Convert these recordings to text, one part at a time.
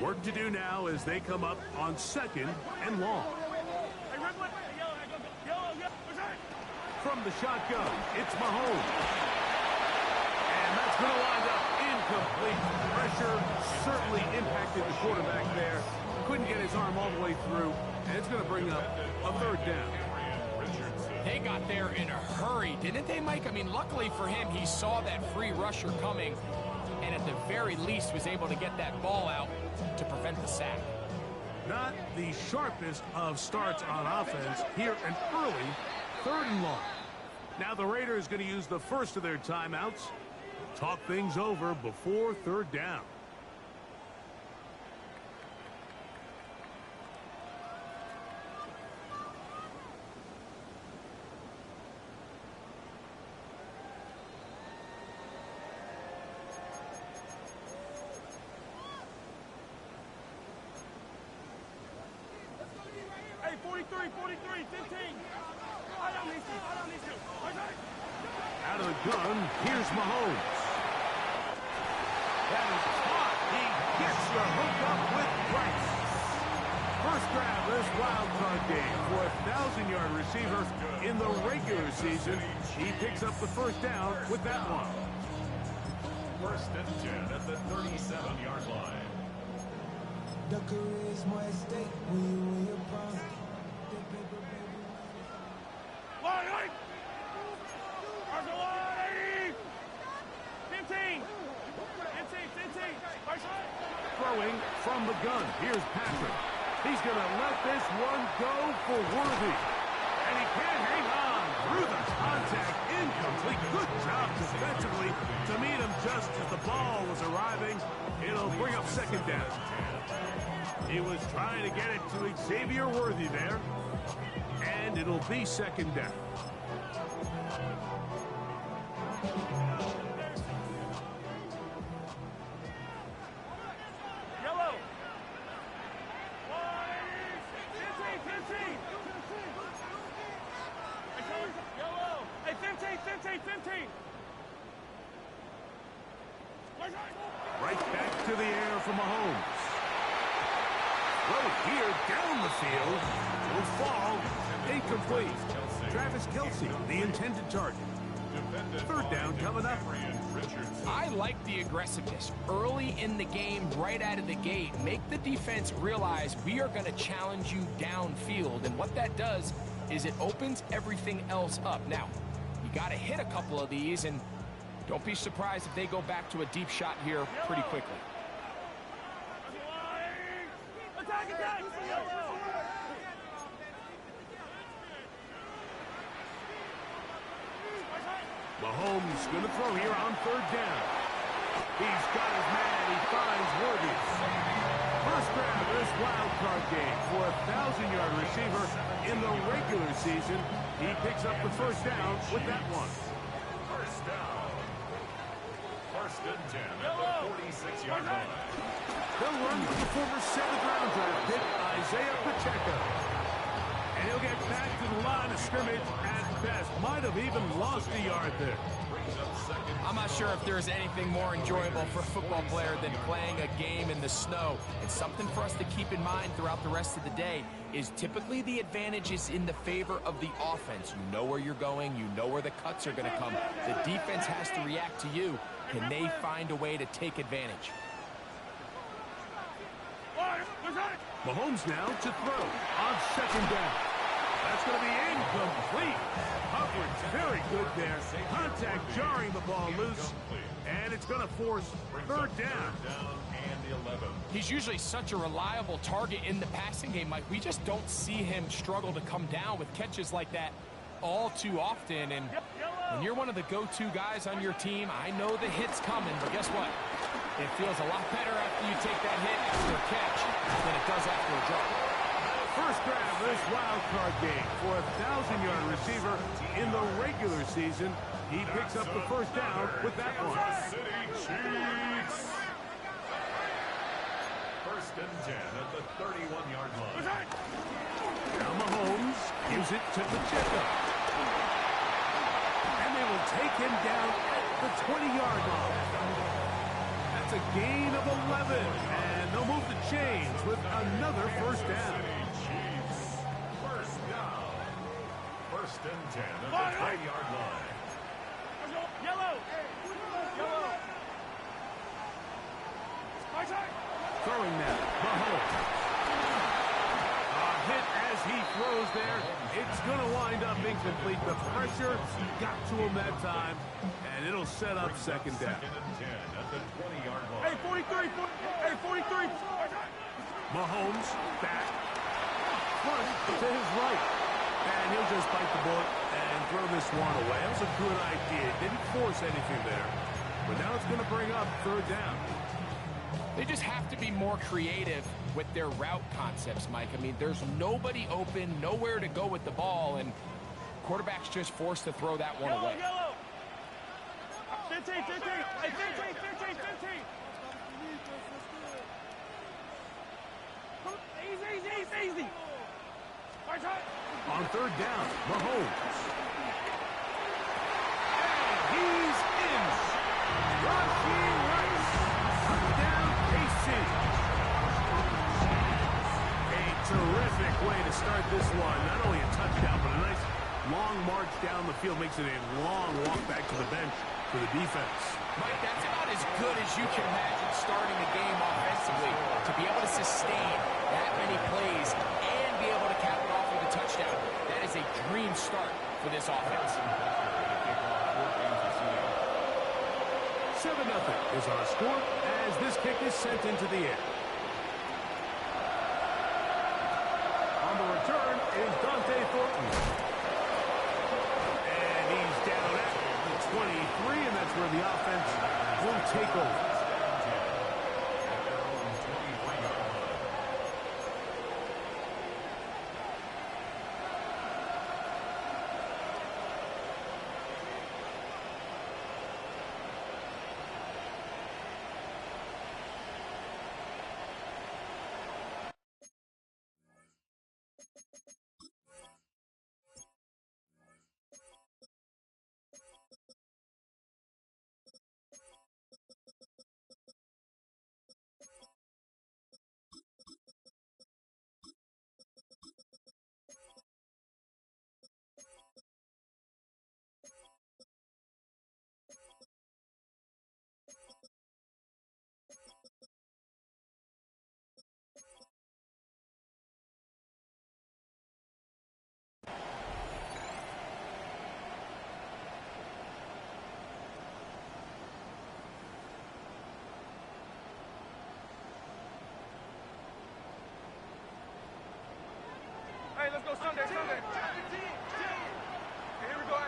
Work to do now as they come up on 2nd and long. From the shotgun, it's Mahomes. And that's going to wind up incomplete. Pressure certainly impacted the quarterback there. Couldn't get his arm all the way through. And it's going to bring up a 3rd down. They got there in a hurry, didn't they, Mike? I mean, luckily for him, he saw that free rusher coming, and at the very least was able to get that ball out to prevent the sack. Not the sharpest of starts on offense here, an early 3rd and long. Now the Raiders going to use the first of their timeouts. Talk things over before 3rd down. Hey, 43, 15. I don't need you. Out of the gun, here's Mahomes. That is caught. He gets the hook up with Price. First grab this wild card game for a 1,000-yard receiver in the regular season. He picks up the 1st down with that one. 1st and 10 at the 37-yard line. The career is more at stake when you win your prime. Line, 15. Throwing from the gun. Here's Patrick. He's going to let this one go for Worthy. And he can't hang on through the contact. Incomplete. Good job defensively to meet him just as the ball was arriving. It'll bring up 2nd down. He was trying to get it to Xavier Worthy there. And it'll be 2nd down. Yellow. 15. Yellow. Hey, 15. Right back to the air for Mahomes. Right here down the field. Will fall. Incomplete. Travis Kelce, the intended target. 3rd down coming up. I like the aggressiveness early in the game, right out of the gate. Make the defense realize we are going to challenge you downfield, and what that does is it opens everything else up. Now, you got to hit a couple of these, and don't be surprised if they go back to a deep shot here pretty quickly. Attack! Mahomes going to throw here on 3rd down. He's got his man. He finds Worthy. First grab of this wild card game for a 1,000-yard receiver in the regular season. He picks up the 1st down with that one. 1st down. 1st and 10 at the 46-yard line. They'll run with the former 7th-round draft pick, Isaiah Pacheco. And he'll get back to the line of scrimmage at best. Might have even lost a yard there. I'm not sure if there's anything more enjoyable for a football player than playing a game in the snow. And something for us to keep in mind throughout the rest of the day is typically the advantage is in the favor of the offense. You know where you're going. You know where the cuts are going to come. The defense has to react to you. Can they find a way to take advantage? Mahomes now to throw on 2nd down. That's going to be incomplete. Coverage very good there. Contact jarring the ball loose. And it's going to force 3rd down. He's usually such a reliable target in the passing game, Mike. We just don't see him struggle to come down with catches like that all too often. And when you're one of the go-to guys on your team, I know the hit's coming, but guess what? It feels a lot better after you take that hit after a catch than it does after a drop. First grab of this wild card game for a 1,000-yard receiver in the regular season. He picks up the 1st down with that one. 1st and 10 at the 31-yard line. Now Mahomes gives it to Pacheco. And they will take him down at the 20-yard line. That's a gain of 11. And they'll move the chains with another first down. Chiefs. First down. First and 10 at the 20-yard line. Yellow. Yellow. My side. Throwing now, Mahomes. A hit as he throws there. It's going to wind up incomplete. The pressure got to him that time, and it'll set up second down. Second and 10 at the 20-yard line. Hey, 43. Hey, 43. Mahomes back front to his right. And he'll just bite the bullet and throw this one away. That was a good idea. Didn't force anything there. But now it's going to bring up third down. They just have to be more creative with their route concepts, Mike. I mean, there's nobody open, nowhere to go with the ball, and quarterback's just forced to throw that one away. Yellow. 15. Hey, 15. Easy. My side. On third down, Mahomes. And he's in. Rashi Rice. Touchdown, KC. A terrific way to start this one. Not only a touchdown, but a nice long march down the field. Makes it a long walk back to the bench for the defense. Mike, that's about as good as you can imagine starting a game offensively. To be able to sustain that many plays and be able to cap it off with a touchdown, that is a dream start for this offense. 7-0 is our score as this kick is sent into the air. On the return is Dante Thornton. And he's down at the 23, and that's where the offense will take over. Hey, let's go Sunday. Hey, here we go.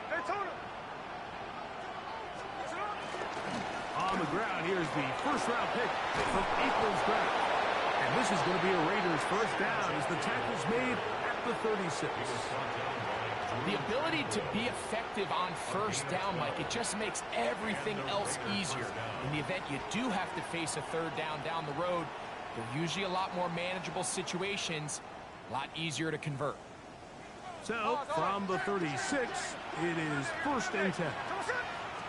Daytona. On the ground, here's the first-round pick from April's draft. And this is going to be a Raiders first down as the tackle's made at the 36. The ability to be effective on first down, Mike, it just makes everything else easier. In the event you do have to face a third down the road, they're usually a lot more manageable situations, a lot easier to convert. So, from the 36, it is first and 10.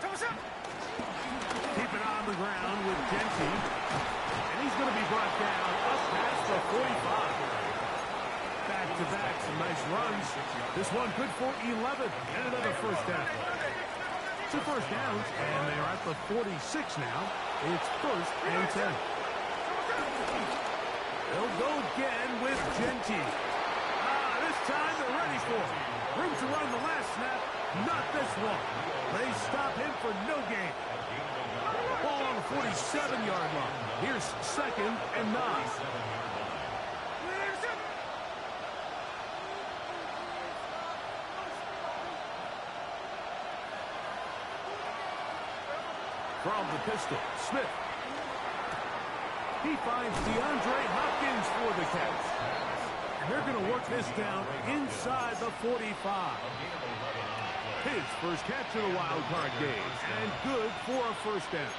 Keep it on the ground with Genty. And he's going to be brought down up past the 45. Back-to-back, some nice runs. This one good for 11 and another first down. 2 first downs, and they're at the 46 now. It's first and 10. They'll go again with Genty. This time they're ready for him. Room to run the last snap. Not this one. They stop him for no gain. Ball on the 47-yard line. Here's second and 9. From the pistol, Smith. He finds DeAndre Hopkins for the catch. And they're going to work this down inside the 45. His first catch of the wild card game. And good for a first down.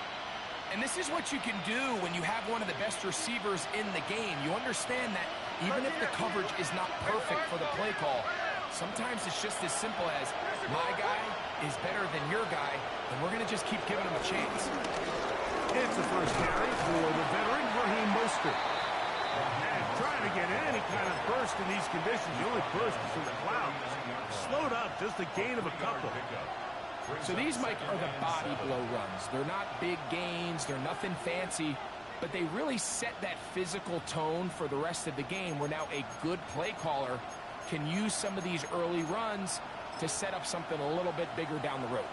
And this is what you can do when you have one of the best receivers in the game. You understand that even if the coverage is not perfect for the play call, sometimes it's just as simple as my guy is better than your guy, and we're going to just keep giving him a chance. It's a first carry for the veteran Raheem Mostert. And trying to get any kind of burst in these conditions, the only burst is in the clouds. Slowed up, just a gain of a couple. So these, Mike, are the body blow runs. They're not big gains, they're nothing fancy, but they really set that physical tone for the rest of the game where now a good play caller can use some of these early runs to set up something a little bit bigger down the road.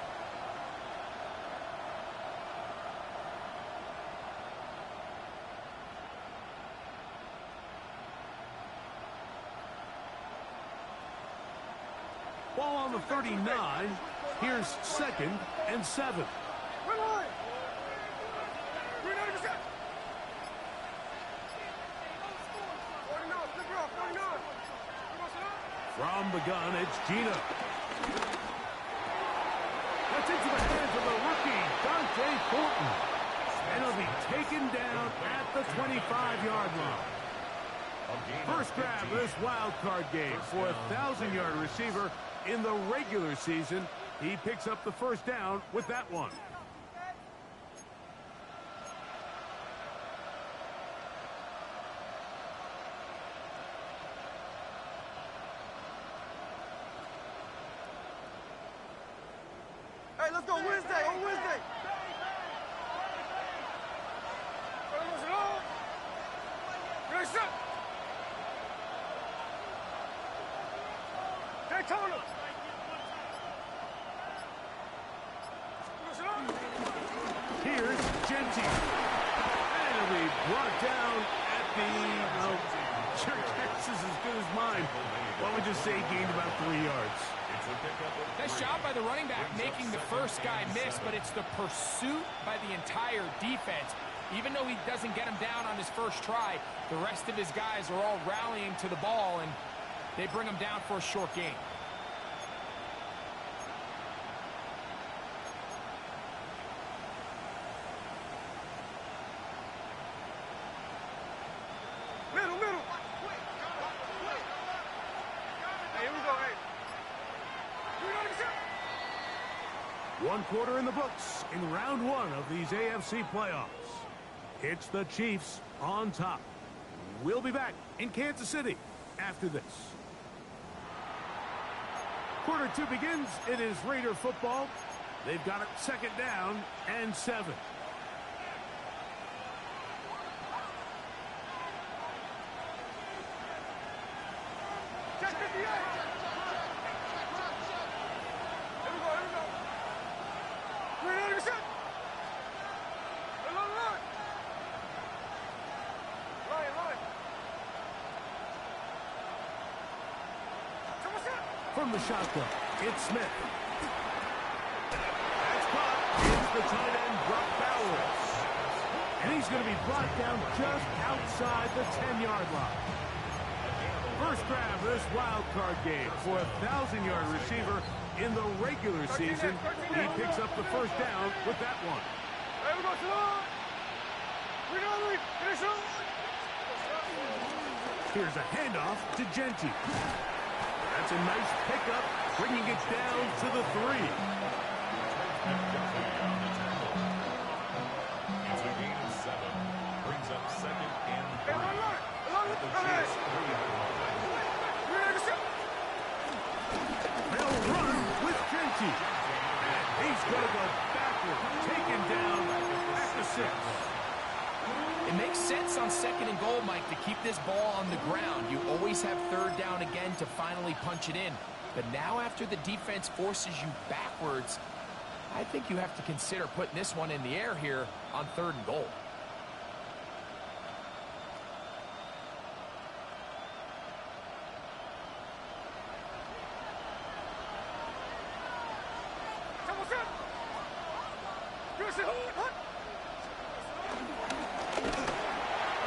Ball on the 39. Here's 2nd and 7. From the gun, it's Gino. That's into the hands of the rookie, Dante Thornton. And he'll be taken down at the 25-yard line. First grab of this wild card game for a 1,000-yard receiver in the regular season. He picks up the first down with that one. Hey, let's go Wednesday, on Wednesday. Daytona. Here's Genty. And he'll be brought down at the, well, your guess is as good as mine. Why don't we just say he gained about 3 yards? Nice job by the running back making the first guy miss, but it's the pursuit by the entire defense. Even though he doesn't get him down on his first try, the rest of his guys are all rallying to the ball, and they bring him down for a short gain. Middle. Hey, here we go, hey. 1 quarter in the books in round 1 of these AFC playoffs. It's the Chiefs on top. We'll be back in Kansas City after this. Quarter 2 begins. It is Raider football. They've got it 2nd down and 7. Check 58. Here we go. 390%. Line. From the shotgun, it's Smith. That's caught. It's the tight end, Brock Bowers. And he's going to be brought down just outside the 10-yard line. First grab of this wild card game for a 1,000-yard receiver in the regular season. He picks up the first down with that one. Hey, we go to Here's a handoff to Genty. That's a nice pickup, bringing it down to the 3. It's a gain of 7. Brings up 2nd and 3. They'll run with Genty. And he's going to go backward, taken down at the 6. It makes sense on 2nd and goal, Mike, to keep this ball on the ground. You always have 3rd down again to finally punch it in. But now after the defense forces you backwards, I think you have to consider putting this one in the air here on 3rd and goal.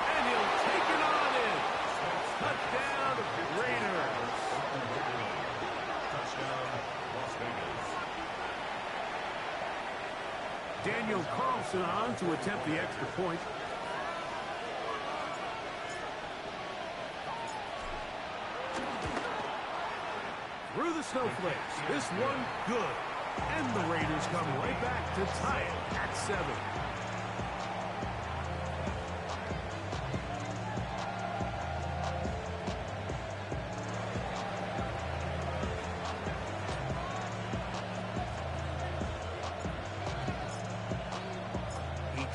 And he'll take it on in. Touchdown, Raiders. Touchdown, Las Vegas. Daniel Carlson on to attempt the extra point. Through the snowflakes, this one good. And the Raiders come right back to tie it at 7.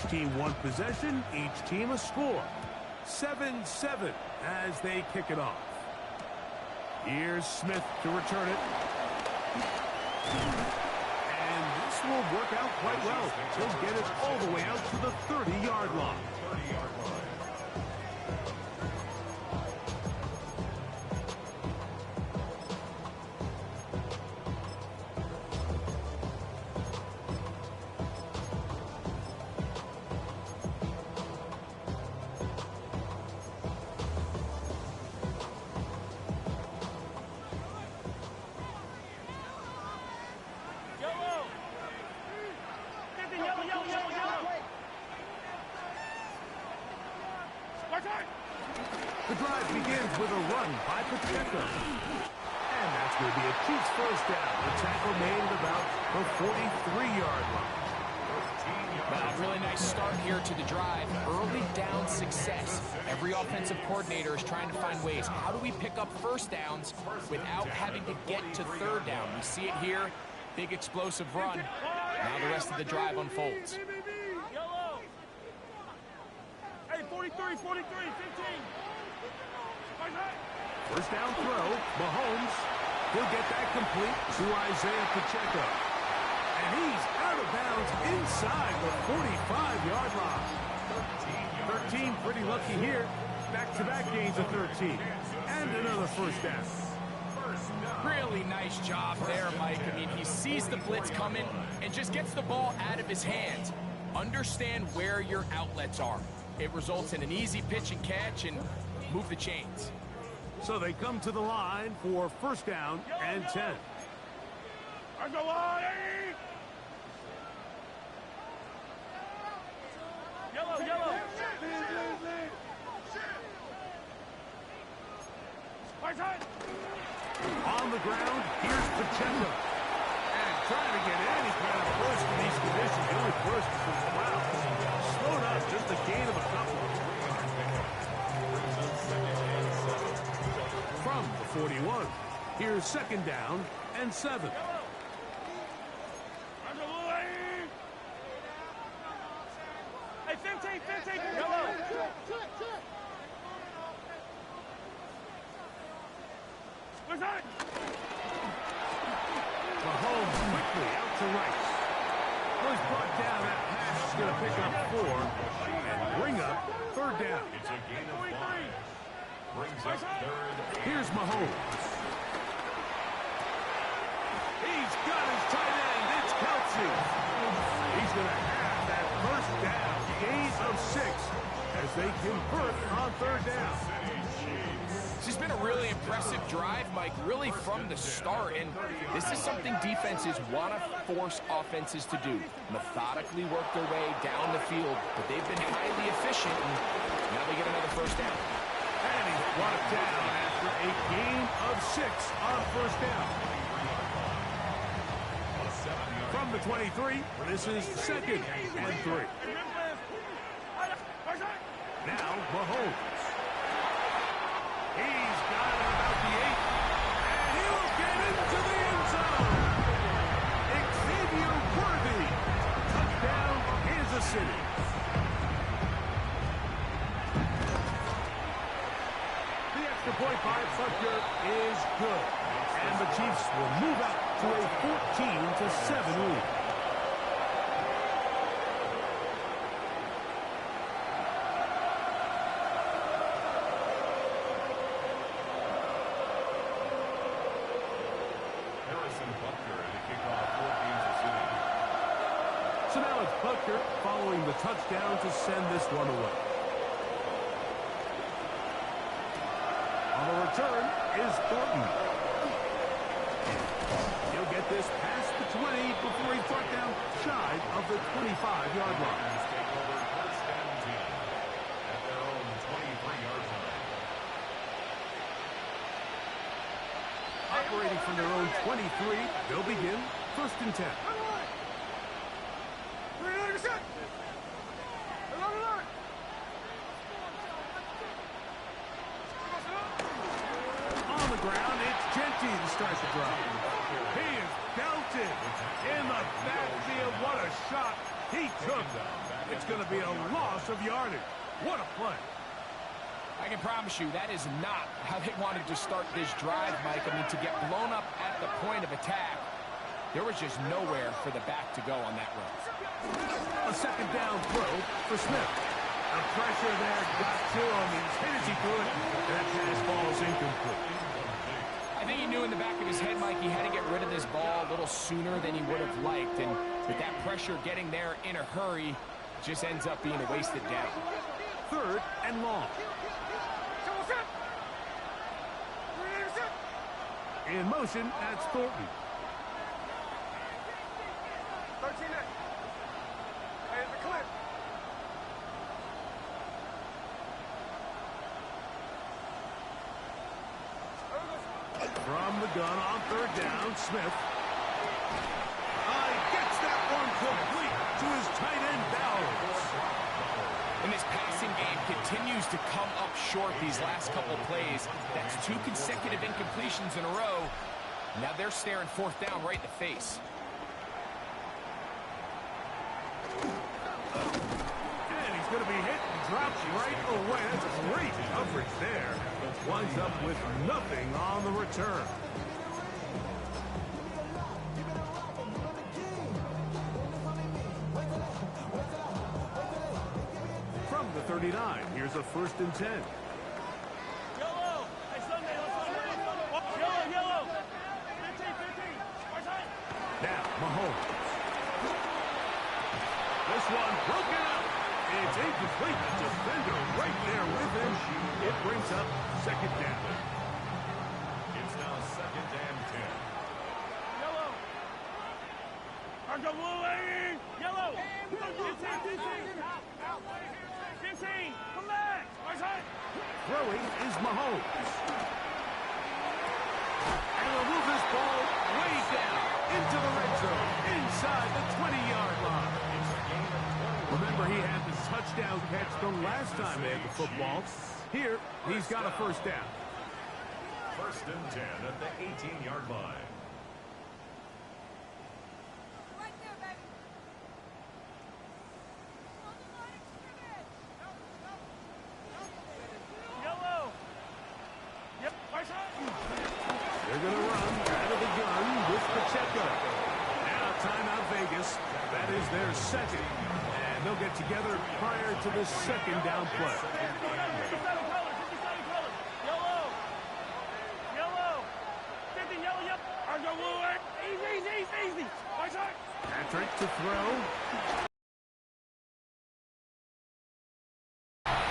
Each team one possession, each team a score. 7-7 as they kick it off. Here's Smith to return it. And this will work out quite well. He'll get it all the way out to the 30-yard line. The drive begins with a run by Pacheco. And that's going to be a Chiefs first down. The tackle made at about the 43-yard line. Well, really nice start here to the drive. Early down success. Every offensive coordinator is trying to find ways. How do we pick up first downs without having to get to third down? We see it here. Big explosive run. Now the rest of the drive unfolds. Hey, 43, 43, 15. First down throw, Mahomes. He'll get that complete to Isaiah Pacheco. And he's out of bounds inside the 45-yard line. 13, pretty lucky here. Back-to-back gains of 13. And another first down. Really nice job there, Mike. I mean, he sees the blitz coming and just gets the ball out of his hands. Understand where your outlets are. It results in an easy pitch and catch and move the chains. So they come to the line for first down and 10. On the line! Yellow, yellow! On the ground, here's Pacheco. And trying to get any kind of push in these conditions. The only push is wow. Slowed up, just a gain of a couple. From the 41, here's second down and 7. Hey, 15, yellow! Mahomes quickly out to right. Well, he's brought down. That pass is going to pick up 4 and bring up third down. It's a gain of 5. Brings up third. Here's Mahomes. He's got his tight end. It's Kelsey. He's going to have that first down. Gain of 6 as they convert on third down. This has been a really impressive drive, Mike, really from the start. And this is something defenses want to force offenses to do. Methodically work their way down the field, but they've been highly efficient, and now they get another first down. And he's brought down after a gain of 6 on first down. From the 23, this is second and 3. Now Mahomes. He's got it about the 8, and he'll get into the end zone. Xavier Worthy. Touchdown, Kansas City. The extra point by Butker is good, and the Chiefs will move up to a 14-7 lead. So now it's Butker following the touchdown to send this one away. On the return is Thornton. He'll get this past the 20 before he's brought down shy of the 25-yard line. Operating from their own 23, they'll begin first and 10. On the ground, it's Genty to start the drive. He is belted in the backfield. What a shot he took. It's going to be a loss of yardage. What a play. I can promise you that is not how they wanted to start this drive, Mike. I mean, to get blown up at the point of attack, there was just nowhere for the back to go on that run. A second down throw for Smith. The pressure there got to him. He's hit as he threw it. That pass falls incomplete. I think he knew in the back of his head, Mike, he had to get rid of this ball a little sooner than he would have liked. And with that pressure getting there in a hurry, it just ends up being a wasted down. Third and long. In motion, that's Thornton. 13 next. Hey, the clip. From the gun on third down, Smith. He gets that one complete to his tight end, Maddens. And this passing game continues to come up short these last couple plays. That's 2 consecutive incompletions in a row. Now they're staring fourth down right in the face. And he's going to be hit and dropped right away. That's great coverage there. Winds up with nothing on the return. From the 39, here's a 1st and 10. Yellow. Hey, Sunday. Yellow. 15. Now, Mahomes. This one broken up. It's incomplete. Defender right there with him. It brings up second down. It's now 2nd and 10. Yellow. Argo blue, yellow. 15. Come back. Throwing is Mahomes. And he'll move this ball way down into the red zone, inside the 20-yard line. Remember, he had the touchdown catch the last time they had the football. Here, he's got a 1st down. 1st and 10 at the 18-yard line. Right there, baby. Yellow. Yep. They're going to run out of the gun with Pacheco. Now, timeout Vegas. That is their second. And they'll get together prior to the second down play. 57 colors. Yellow. 50 yellow, yep. Argo blue, easy. Patrick to throw. And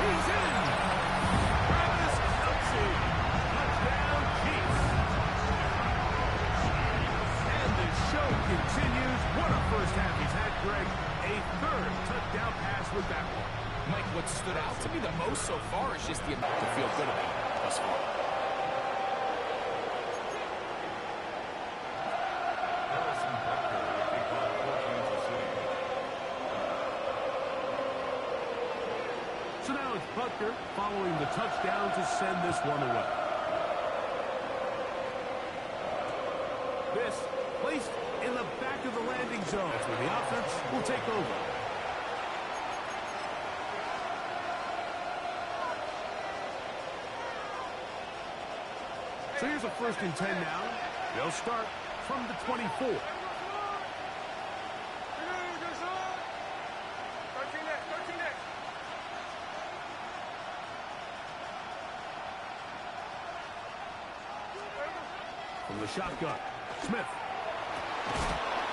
he's in. Travis Kelce. Touchdown, Chiefs. And the show continues. What a first half he's had, Greg. A 3rd touchdown pass with that one. Mike, what stood out to me the most so far is just the amount to feel good about thus far. So now it's Butker following the touchdown to send this one away. This placed in the back of the landing zone. That's where the offense will take over. So here's a 1st and 10 now. They'll start from the 24. 13 next. From the shotgun, Smith.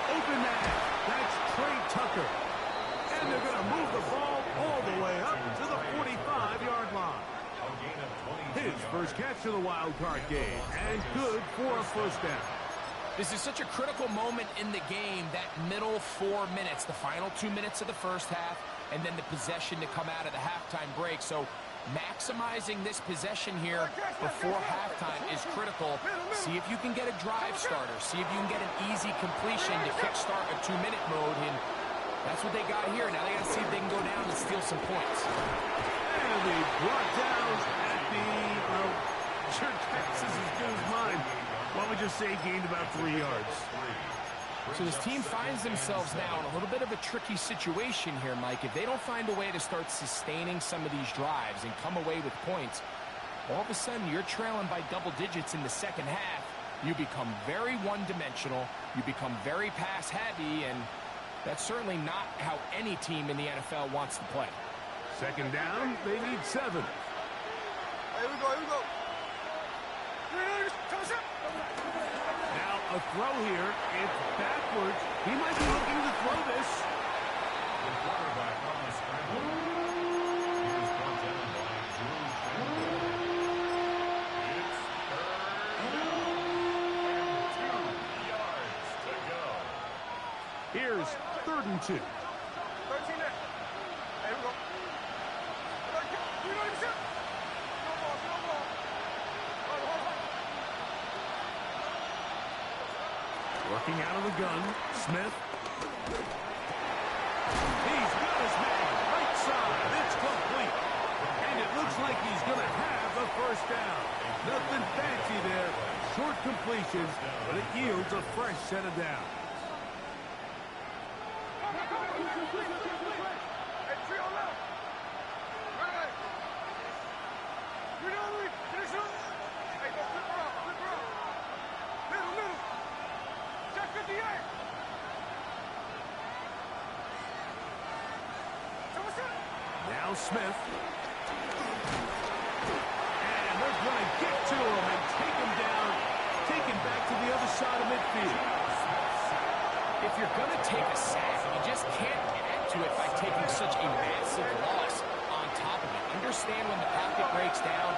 Open man. That's Trey Tucker. And they're going to move the ball all the way up to the 45-yard line. His first catch of the wild card game. And good for a 1st down. This is such a critical moment in the game, that middle 4 minutes, the final 2 minutes of the first half, and then the possession to come out of the halftime break. So maximizing this possession here before halftime is critical. See if you can get a drive starter. See if you can get an easy completion to kickstart a 2-minute mode. And that's what they got here. Now they got to see if they can go down and steal some points. And they brought down at the, sure, Texas is good as mine. Why would you say gained about 3 yards? So this team finds themselves now in a little bit of a tricky situation here, Mike. If they don't find a way to start sustaining some of these drives and come away with points, all of a sudden you're trailing by double digits in the second half. You become very one-dimensional. You become very pass-heavy, and that's certainly not how any team in the NFL wants to play. Second down, they need 7. Here we go, here we go. Now a throw here. It's backwards. He might be looking to throw this. The quarterback on the scramble. He is brought down by Drew Tranquil. It's third down and 2 yards to go. Here's 3rd and 2. 13 there. Here we go. Working out of the gun, Smith. He's got his man, right side. It's complete. And it looks like he's going to have the first down. Nothing fancy there. Short completions, but it yields a fresh set of downs. Now Smith. And they're going to get to him and take him down. Take him back to the other side of midfield. If you're going to take a sack, you just can't add to it by taking such a massive loss on top of it. Understand when the pocket breaks down,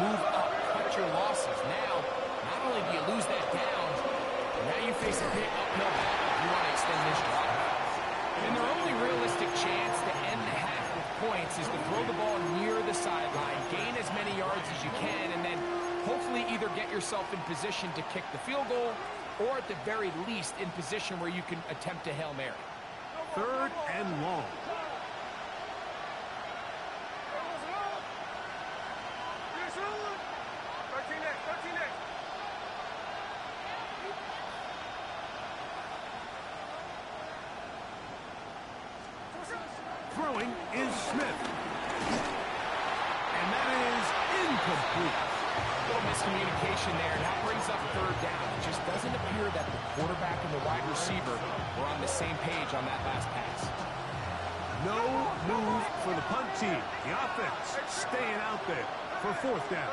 move up, cut your losses. Now, not only do you lose that down, now you face a big uphill battle if you want to extend this drive. And their only realistic chance to end the half with points is to throw the ball near the sideline, gain as many yards as you can, and then hopefully either get yourself in position to kick the field goal or at the very least in position where you can attempt a Hail Mary. 3rd and long. Throwing is Smith. And that is incomplete. A little miscommunication there. Now brings up 3rd down. It just doesn't appear that the quarterback and the wide receiver were on the same page on that last pass. No move for the punt team. The offense staying out there for 4th down.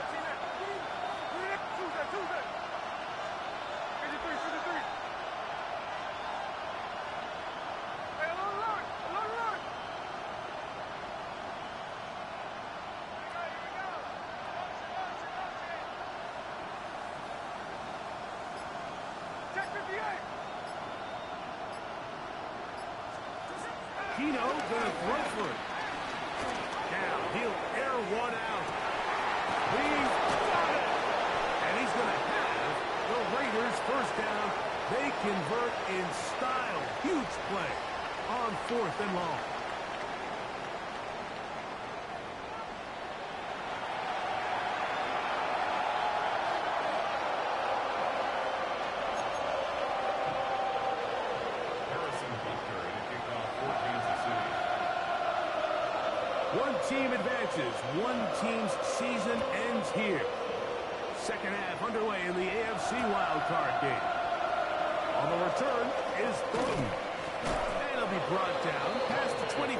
Keno gonna throw for it. Now he'll air one out. He's got it. And he's gonna have the Raiders first down. They convert in style. Huge play on 4th and long. One team advances. One team's season ends here. Second half underway in the AFC wildcard game. On the return is Thornton. And he'll be brought down past the 25.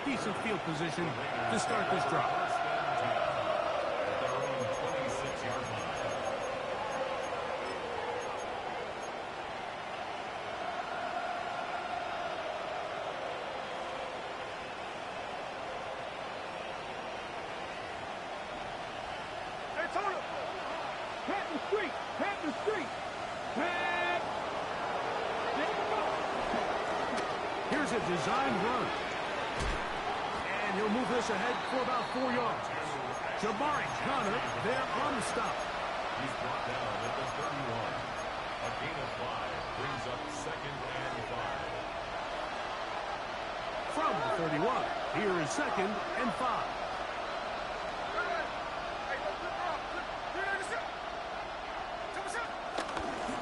Decent field position to start this drive. At their own 26-yard line. Here's a design run. And he'll move this ahead for about 4 yards. Jabari Connor there on the stop. He's brought down at the 31. A gain of 5 brings up 2nd and 5. From the 31, here is 2nd and 5.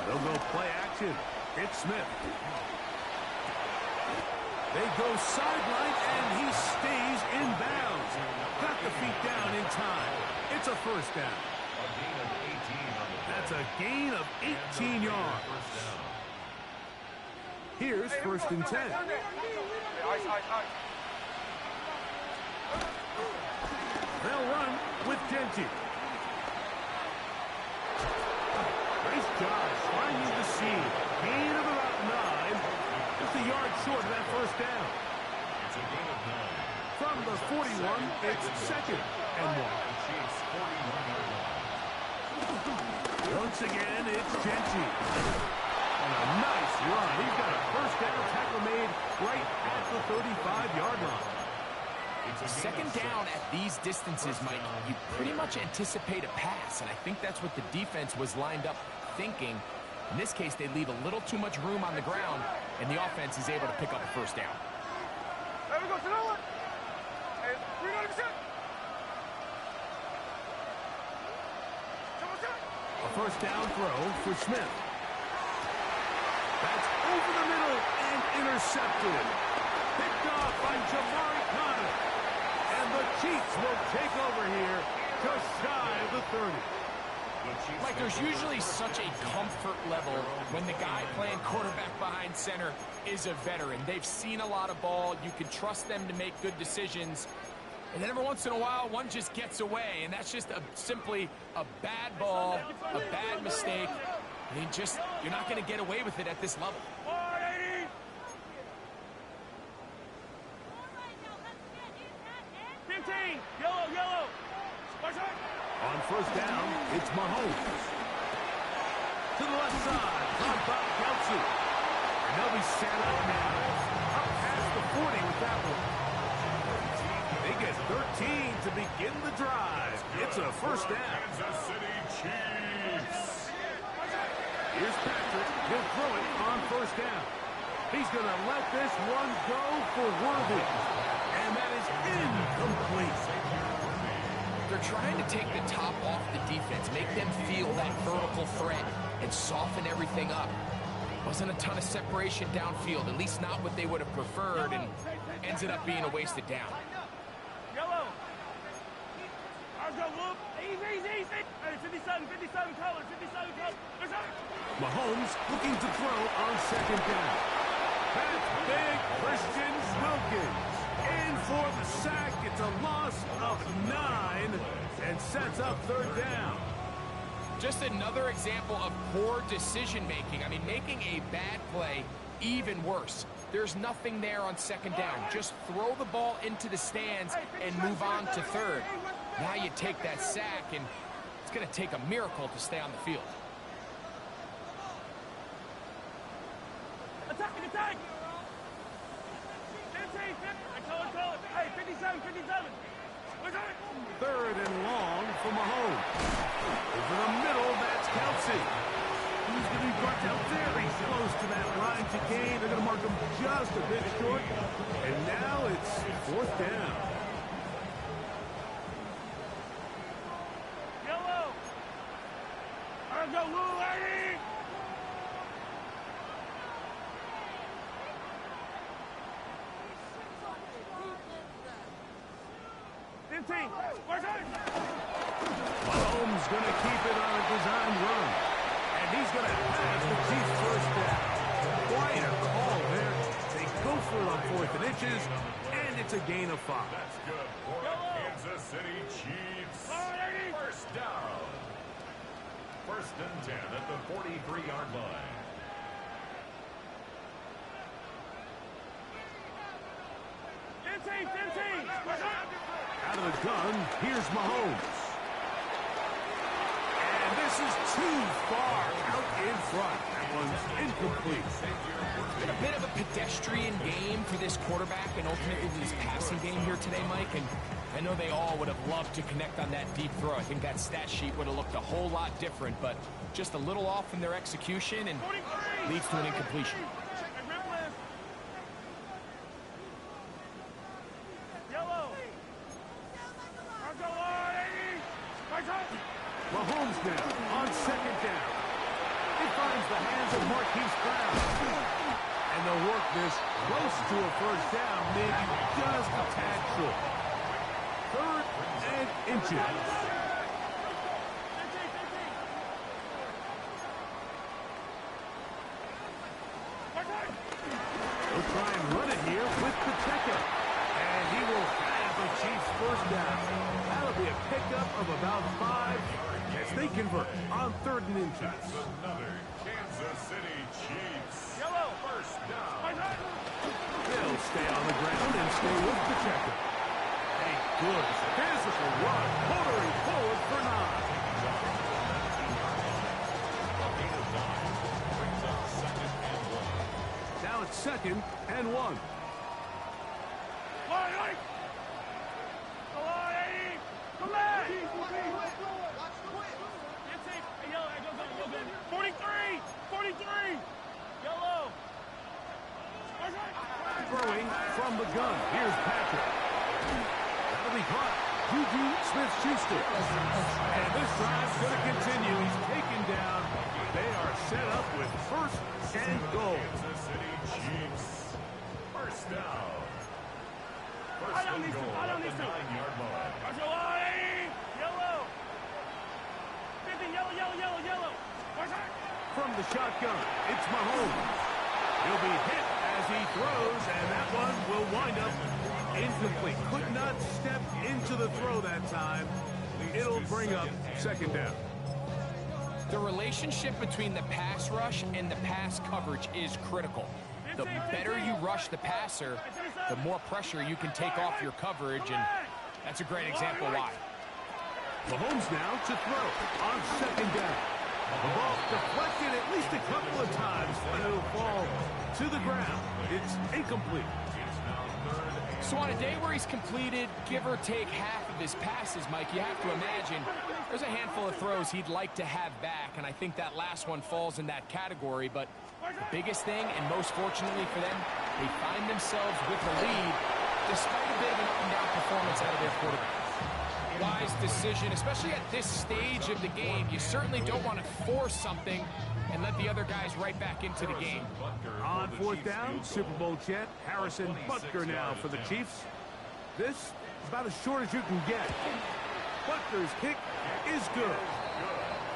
They'll go play action. It's Smith. They go sideline, and he stays in bounds. Got the feet down in time. It's a first down. A gain of 18 on the play. That's a gain of 18 yards. First down. Here's first and 10. They'll run with Genty. Nice job finding the seam. Gain of about 9. Just a yard short of that first down. It's a gain of 9. From the 41, it's second and 1. Chiefs 41-yard line. Once again, it's Genty. And a nice run. He's got a first down tackle made right at the 35-yard line. Second down at these distances, Mike, you pretty much anticipate a pass, and I think that's what the defense was lined up thinking. In this case, they leave a little too much room on the ground, and the offense is able to pick up a first down. There we go, to the one. Hey, 300%. A first down throw for Smith. That's over the middle and intercepted. Picked off by Jamari Connor. And the Chiefs will take over here just shy of the 30. Mike, there's usually such a comfort level when the guy playing quarterback behind center is a veteran. They've seen a lot of ball. You can trust them to make good decisions. And then every once in a while, one just gets away, and that's just simply a bad ball, a bad mistake. I mean, you're not going to get away with it at this level. 15, yellow. On first down, it's Mahomes. To the left side, from Bob Kelsey. And they'll be set up now. Up past the 40 with that one. They get 13 to begin the drive. It's a first down. Kansas City Chiefs. Here's Patrick. He'll throw it on first down. He's going to let this one go for Worthy. And that is incomplete. They're trying to take the top off the defense, make them feel that vertical threat, and soften everything up. Wasn't a ton of separation downfield, at least not what they would have preferred, and ended up being a wasted down. Yellow. Ours go whoop. Easy. Hey, 57 color. Mahomes looking to throw on second down. That's big Christian Wilkins. In for the sack. It's a loss of 9 and sets up third down. Just another example of poor decision-making. I mean, making a bad play even worse. There's nothing there on second down. Just throw the ball into the stands and move on to third. Now you take that sack, and it's going to take a miracle to stay on the field. Attack. 15. I call it. Hey, 57. Third and long for Mahomes. Over the middle, that's Kelsey. He's going to be brought down very close to that line to gain. They're going to mark him just a bit short. And now it's fourth down. Yellow. Ours go blue, lady. Mahomes going to keep it on a designed run. And he's going to have the Chiefs first down. Quite a call there. They go for it on 4th and inches, and it's a gain of 5. That's good for the Kansas City Chiefs. First down. First and 10 at the 43-yard line. Out of the gun, here's Mahomes. And this is too far out in front. That one's incomplete. It's been a bit of a pedestrian game for this quarterback and ultimately this passing game here today, Mike. And I know they all would have loved to connect on that deep throw. I think that stat sheet would have looked a whole lot different, but just a little off in their execution and leads to an incompletion. Mahomes now on second down. It finds the hands of Marquise Brown. And they'll work this close to a first down, maybe just a tad short. 3rd and inches. They'll try and run it here with Pacheco. And he will have the Chiefs first down. That'll be a pickup of about 5 as they convert on 3rd and inches. That's another Kansas City Chiefs first down. They'll stay on the ground and stay with Pacheco. A good physical run, motoring forward for 9. Now it's 2nd and 1. Come back! 43! 43! Yellow! Throwing from the gun. Here's Patrick. That'll be caught. Juju Smith-Schuster. And this drive's going to continue. He's taken down. They are set up with 1st and goal. Kansas City Chiefs first down. First and goal at the 9-yard line. Yellow! 50, yellow! From the shotgun, it's Mahomes. He'll be hit as he throws, and that one will wind up incomplete. Could not step into the throw that time. It'll bring up 2nd down. The relationship between the pass rush and the pass coverage is critical. The better you rush the passer, the more pressure you can take off your coverage, and that's a great example why. Mahomes now to throw on 2nd down. The ball deflected at least a couple of times, but it'll fall to the ground. It's incomplete. So on a day where he's completed, give or take half of his passes, Mike, you have to imagine there's a handful of throws he'd like to have back, and I think that last one falls in that category. But the biggest thing, and most fortunately for them, they find themselves with the lead despite a bit of an up-and-down performance out of their quarterback. Wise decision, especially at this stage of the game. You certainly don't want to force something and let the other guys right back into the game. On 4th down, Super Bowl champ Harrison Butker now for the Chiefs. This is about as short as you can get. Butker's kick is good.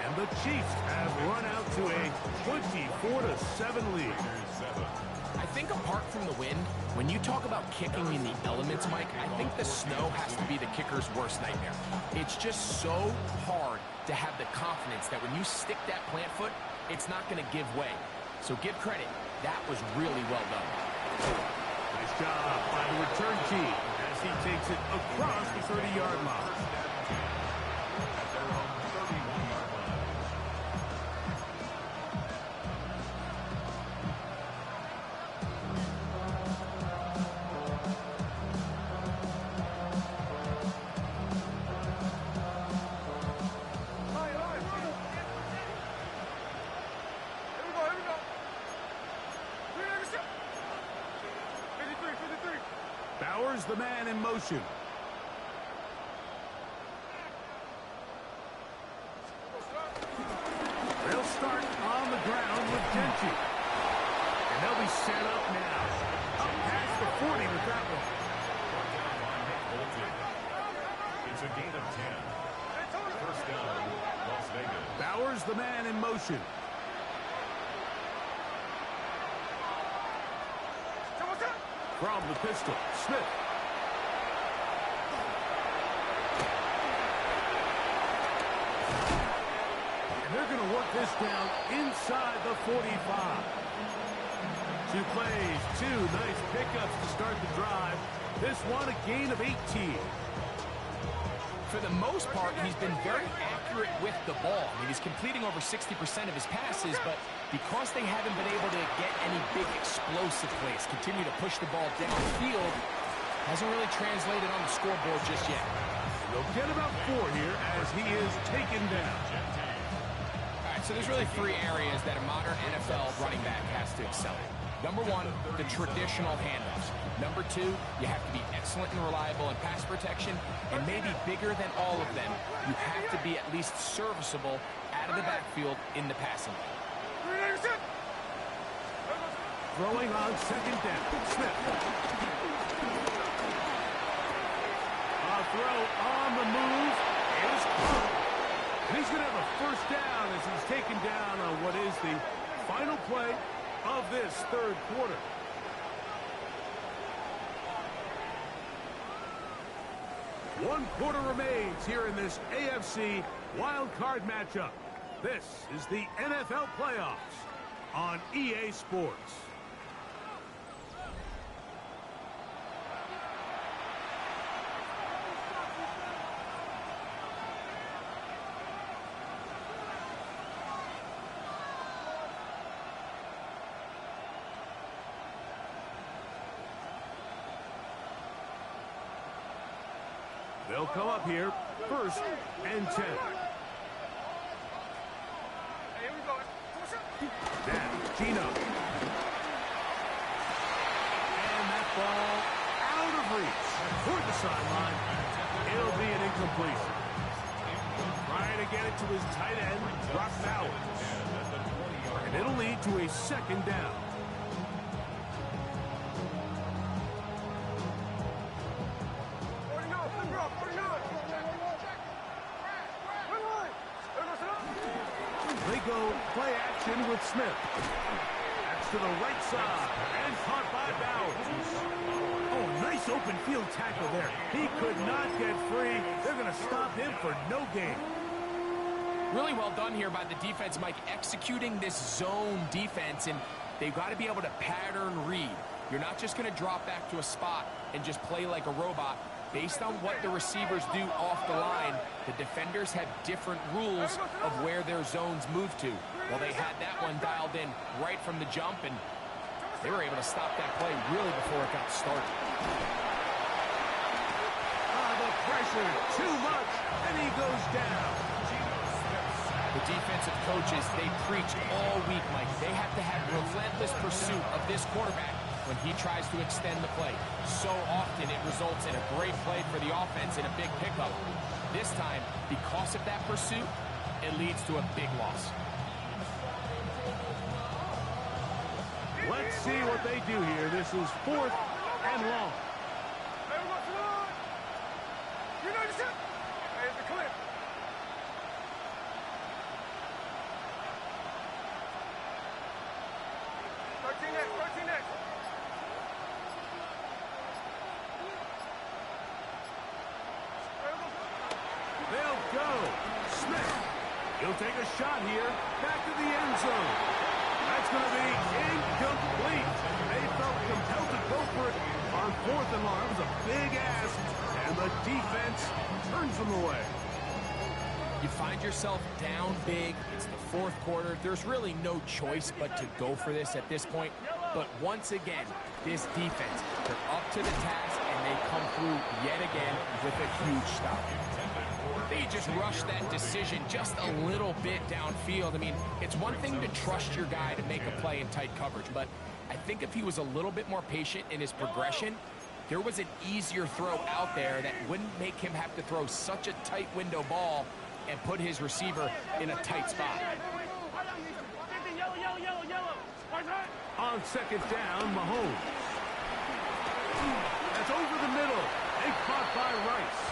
And the Chiefs have run out to a 24-7 lead. I think apart from the wind, when you talk about kicking in the elements, Mike, I think the snow has to be the kicker's worst nightmare. It's just so hard to have the confidence that when you stick that plant foot, it's not going to give way. So give credit. That was really well done. Nice job by the return team as he takes it across the 30-yard line. Bauer's the man in motion. They'll start on the ground with Genty. And they'll be set up now. Up past the 40 with that one. It's a gain of 10. First down, Las Vegas. Bauer's the man in motion. From the pistol, Smith. And they're going to work this down inside the 45. 2 plays, 2 nice pickups to start the drive. This one a gain of 18. For the most part, he's been very accurate with the ball. I mean, he's completing over 60% of his passes, but because they haven't been able to get any big explosive plays, continue to push the ball downfield, hasn't really translated on the scoreboard just yet. They'll get about 4 here as he is taken down. All right, so there's really 3 areas that a modern NFL running back has to excel at. Number 1, the traditional handoffs. Number 2, you have to be excellent and reliable in pass protection. And maybe bigger than all of them, you have to be at least serviceable out of the backfield in the passing game. Throwing on second down. Smith. A throw on the move is caught. He's going to have a first down as he's taken down on what is the final play of this third quarter. One quarter remains here in this AFC wild card matchup. This is the NFL playoffs on EA Sports. They'll come up here, 1st and 10. Now, Gino. And that ball out of reach. Toward the sideline. It'll be an incompletion. Trying to get it to his tight end, Brock Maddens. And it'll lead to a second down. They go play action with Smith. That's to the right side and caught by Bowers. Oh, nice open field tackle there. He could not get free. They're going to stop him for no gain. Really well done here by the defense, Mike, executing this zone defense, and they've got to be able to pattern read. You're not just going to drop back to a spot and just play like a robot. Based on what the receivers do off the line, the defenders have different rules of where their zones move to. Well, they had that one dialed in right from the jump, and they were able to stop that play really before it got started. The pressure, too much, and he goes down. The defensive coaches, they preach all week, Mike. They have to have relentless pursuit of this quarterback when he tries to extend the play. So often it results in a great play for the offense and a big pickup. This time, because of that pursuit, it leads to a big loss. Let's see what they do here. This is 4th and long. They'll go. Smith. He'll take a shot here. Back to the end zone. That's going to be incomplete. They felt compelled to go for it on 4th and long. It was a big ask, and the defense turns them away. You find yourself down big. It's the 4th quarter. There's really no choice but to go for this at this point. But once again, this defense, they're up to the task, and they come through yet again with a huge stop. They just rushed that decision just a little bit downfield. I mean, it's one thing to trust your guy to make a play in tight coverage, but I think if he was a little bit more patient in his progression, there was an easier throw out there that wouldn't make him have to throw such a tight window ball and put his receiver in a tight spot. On 2nd down, Mahomes. That's over the middle. And caught by Rice.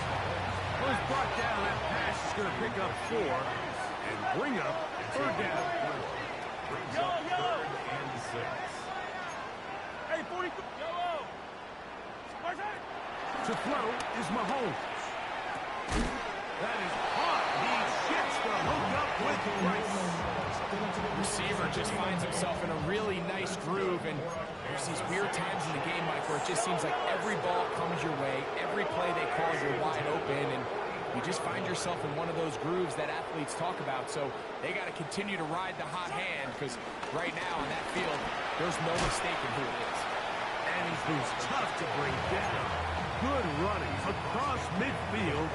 Was brought down. That pass is going to pick up 4 and bring up 3rd down. Yellow. And 6. Hey, 40. Yellow. To throw is Mahomes. That is caught. He gets the hook up with Rice. Receiver just finds himself in a really nice groove, and there's these weird times in the game, Mike, where it just seems like every ball comes your way, every play they call, you're wide open, and you just find yourself in one of those grooves that athletes talk about. So they got to continue to ride the hot hand, because right now on that field, there's no mistaking who it is. And he's tough to bring down. Good running across midfield.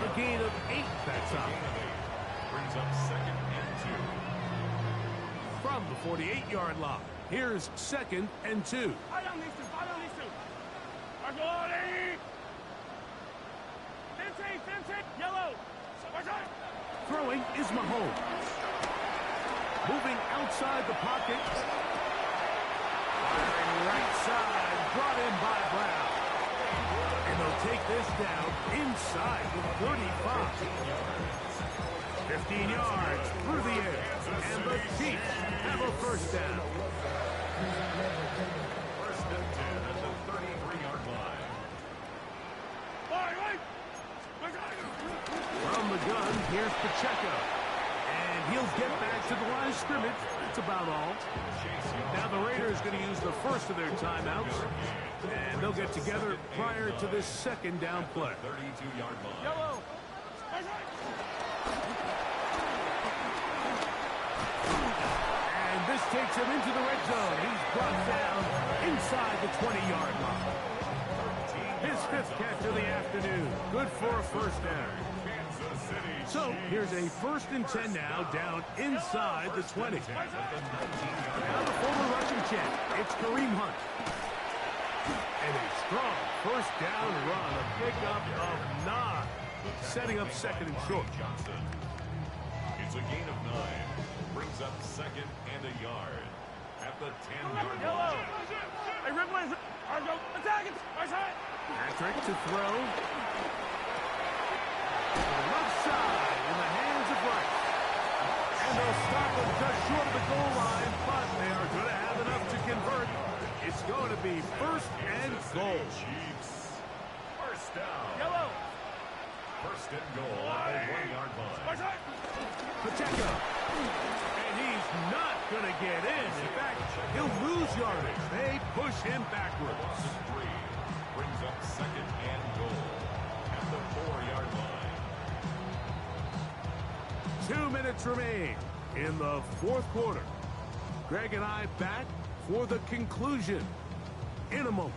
A gain of 8 that time. Brings up 2nd and 2. From the 48-yard line, here's 2nd and 2. Yellow. Throwing is Mahomes. Moving outside the pocket. Firing right side. Brought in by Brown. And they'll take this down inside the 35. 15 yards through the air. And the Chiefs have a first down. First and 10 at the 33-yard line. From the gun, here's Pacheco. And he'll get back to the line of scrimmage. That's about all. Now the Raiders going to use the first of their timeouts. And they'll get together prior to this second down play. 32-yard line. Yellow. And this takes him into the red zone. He's brought down inside the 20-yard line. His fifth catch of the afternoon. Good for a first down. So here's a first and 10 now, down inside the 20. Now the former Russian champ, it's Kareem Hunt. And a strong first down run, a pickup of 9, setting up second and short. Johnson. It's a gain of 9. Brings up second and a yard. At the 10-yard line. Hey, Ripley, Argo, attack it! Patrick to throw. Left side in the hands of Rice. And they'll stop him just short of the goal line, but they are going to have enough to convert. It's going to be first and goal. Chiefs. First down. Yellow. First and goal at the 1-yard line. Pacheco. And he's not going to get in. In fact, he'll lose yardage. They push him backwards. 3 brings up second and goal at the 4-yard line. 2 minutes remain in the fourth quarter. Greg and I back for the conclusion in a moment.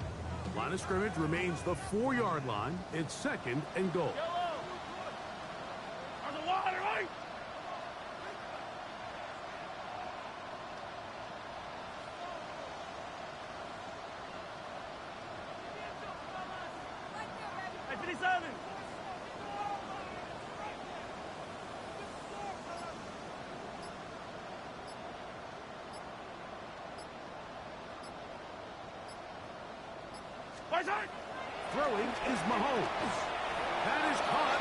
Line of scrimmage remains the 4-yard line. It's second and goal. Yellow. Argo, water, right? Hey, 57. Throwing is Mahomes. That is caught,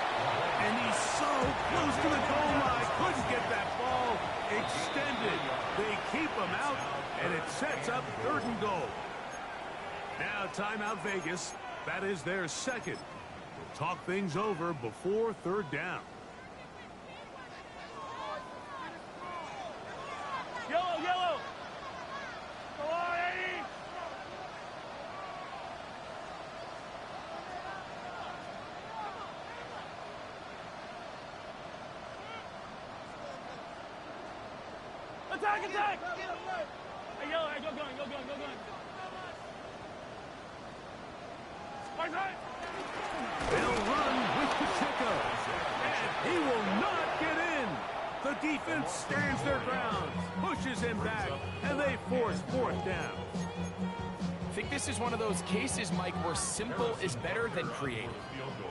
and he's so close to the goal line. Couldn't get that ball extended. They keep him out, and it sets up third and goal. Now timeout Vegas. That is their second. We'll talk things over before third down. Yellow, yellow. Go on, Eddie. Attack, attack. Hey, yellow, hey, go going, go going, go going. Right side. They'll run with Pacheco, and he will not get in. The defense stands their ground, pushes him back, and they force fourth down. I think this is one of those cases, Mike, where simple is better than creative.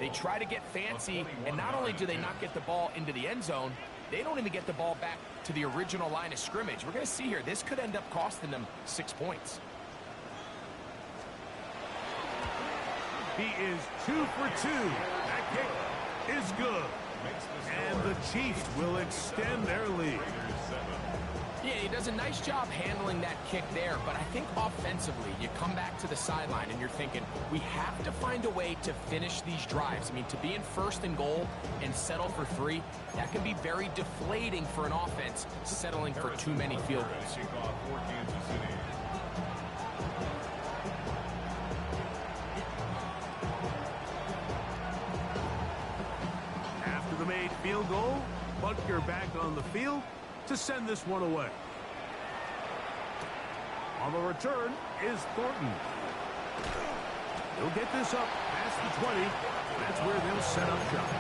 They try to get fancy, and not only do they not get the ball into the end zone, they don't even get the ball back to the original line of scrimmage. We're going to see here, this could end up costing them 6 points. He is 2 for 2. That kick is good. And the Chiefs will extend their lead. Yeah, he does a nice job handling that kick there, but I think offensively, you come back to the sideline and you're thinking, we have to find a way to finish these drives. I mean, to be in first and goal and settle for 3, that can be very deflating for an offense, settling for too many field goals. After the made field goal, Butker back on the field to send this one away. On the return is Thornton. He'll get this up past the 20. That's where they'll set up shop.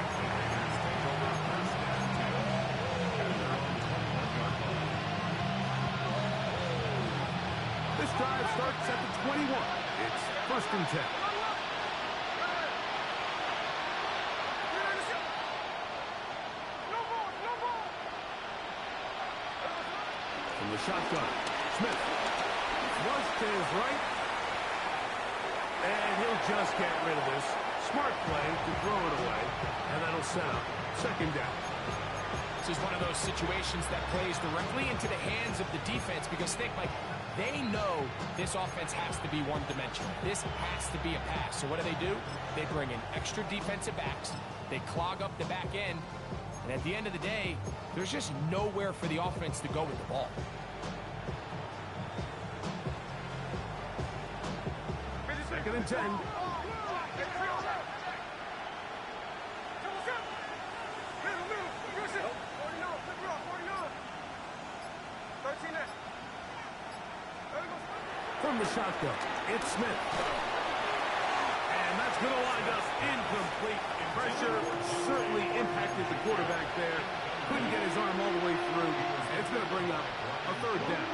This drive starts at the 21. It's first and 10. from the shotgun. Smith. Flush to his right. And he'll just get rid of this. Smart play to throw it away. And that'll set up second down. This is one of those situations that plays directly into the hands of the defense because they know this offense has to be one-dimensional. This has to be a pass. So what do? They bring in extra defensive backs. They clog up the back end. And at the end of the day, there's just nowhere for the offense to go with the ball. Second and 10. From the shotgun, it's Smith. And that's going to wind up incomplete. Pressure certainly impacted the quarterback there. Couldn't get his arm all the way through. And it's going to bring up a third down.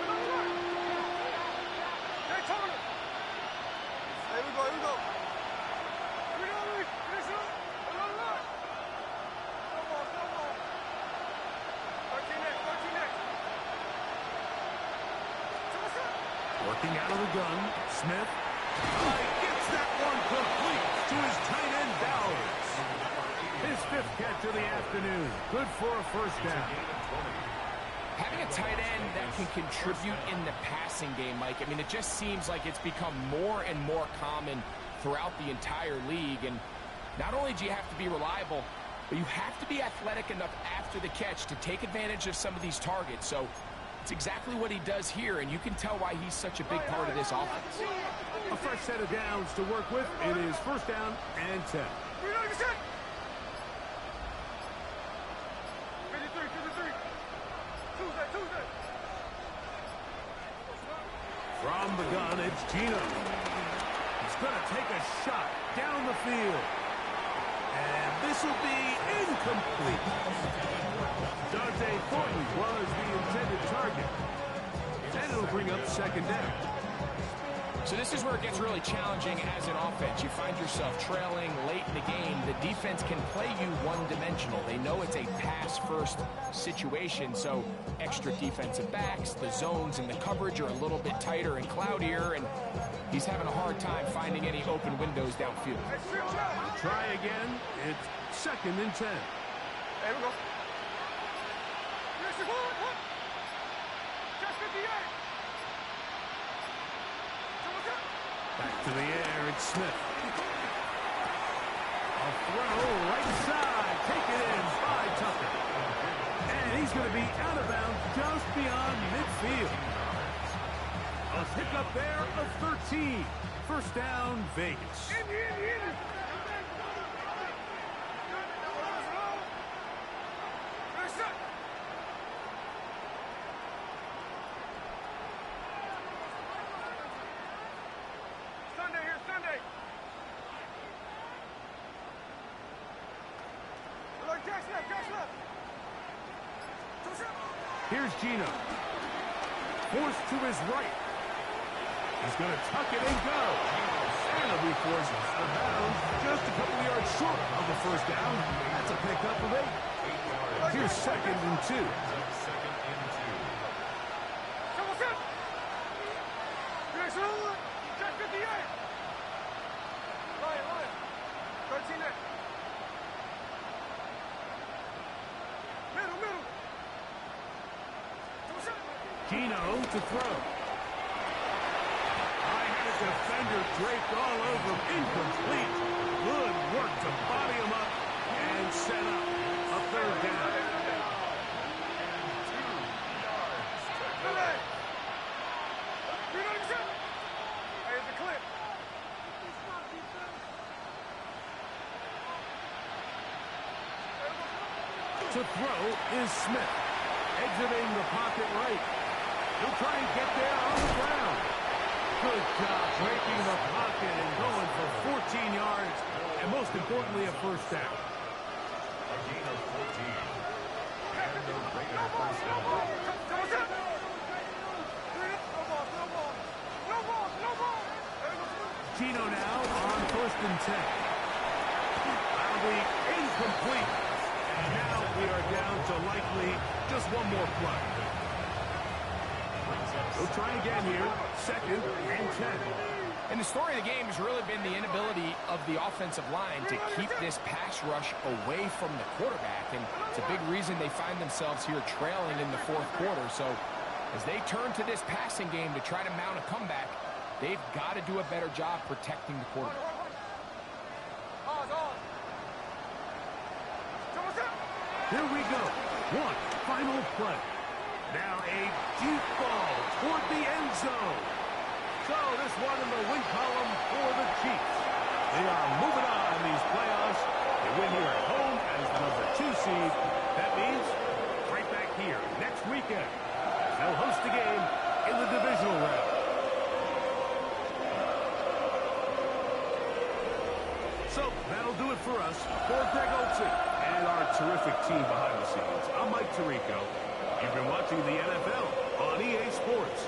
Working out of the gun, Smith gets that one complete to his tight end, Dowers. His fifth catch of the afternoon. Good for a first down. Having a tight end that can contribute in the passing game, Mike, I mean, it just seems like it's become more and more common throughout the entire league. And not only do you have to be reliable, but you have to be athletic enough after the catch to take advantage of some of these targets. So it's exactly what he does here, and you can tell why he's such a big part of this offense. A fresh set of downs to work with. It is first down and 10. From the gun, it's Gino. He's going to take a shot down the field. And this will be incomplete. Dante Thornton was the intended target. And it'll bring up second down. So this is where it gets really challenging as an offense. You find yourself trailing late in the game. The defense can play you one-dimensional. They know it's a pass-first situation, so extra defensive backs, the zones and the coverage are a little bit tighter and cloudier, and he's having a hard time finding any open windows downfield. Try again. It's second and 10. Here we go. Back to the air, it's Smith. A throw right side. Take it in by Tucker. And he's going to be out of bounds just beyond midfield. A pickup there of 13. First down, Vegas. Here's Gino. Forced to his right. He's going to tuck it and go. And he'll be forced out of bounds just a couple yards short of the first down. That's a pickup of 8. Here's second and 2. Gino to throw. I had a defender draped all over. Incomplete. Good work to body him up and set up a third down. To throw is Smith. Exiting the pocket right. He'll try and get there on the ground. Good job breaking the pocket and going for 14 yards. And most importantly, a first down. A gain of 14. And the regular first down. Gino now on first and 10. That'll be incomplete. And now we are down to likely just one more play. We'll try again here. 2nd and 10. And the story of the game has really been the inability of the offensive line to keep this pass rush away from the quarterback. And it's a big reason they find themselves here trailing in the 4th quarter. So as they turn to this passing game to try to mount a comeback, they've got to do a better job protecting the quarterback. Here we go. One final play. Now a deep ball toward the end zone. So this one in the win column for the Chiefs. They are moving on in these playoffs. They win here at home as the number 2 seed. That means right back here next weekend. They'll host the game in the divisional round. So that'll do it for us. For Greg Olsen and our terrific team behind the scenes, I'm Mike Tirico. You've been watching the NFL on EA Sports.